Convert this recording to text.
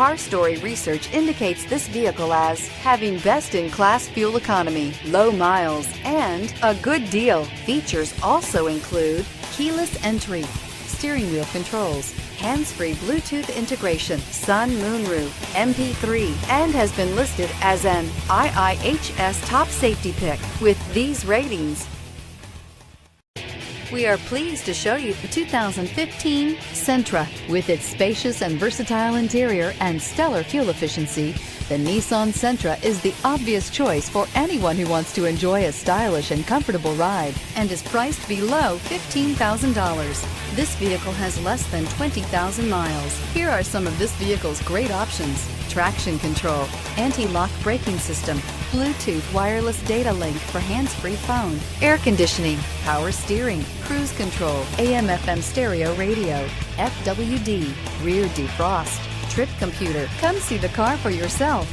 Car Story research indicates this vehicle as having best-in-class fuel economy, low miles, and a good deal. Features also include keyless entry, steering wheel controls, hands-free Bluetooth integration, sun moonroof, MP3, and has been listed as an IIHS top safety pick. With these ratings, we are pleased to show you the 2015 Sentra. With its spacious and versatile interior and stellar fuel efficiency, the Nissan Sentra is the obvious choice for anyone who wants to enjoy a stylish and comfortable ride and is priced below $15,000. This vehicle has less than 20,000 miles. Here are some of this vehicle's great options: traction control, anti-lock braking system, Bluetooth wireless data link for hands-free phone, air conditioning, power steering, cruise control, AM/FM stereo radio, FWD, rear defrost, trip computer. Come see the car for yourself.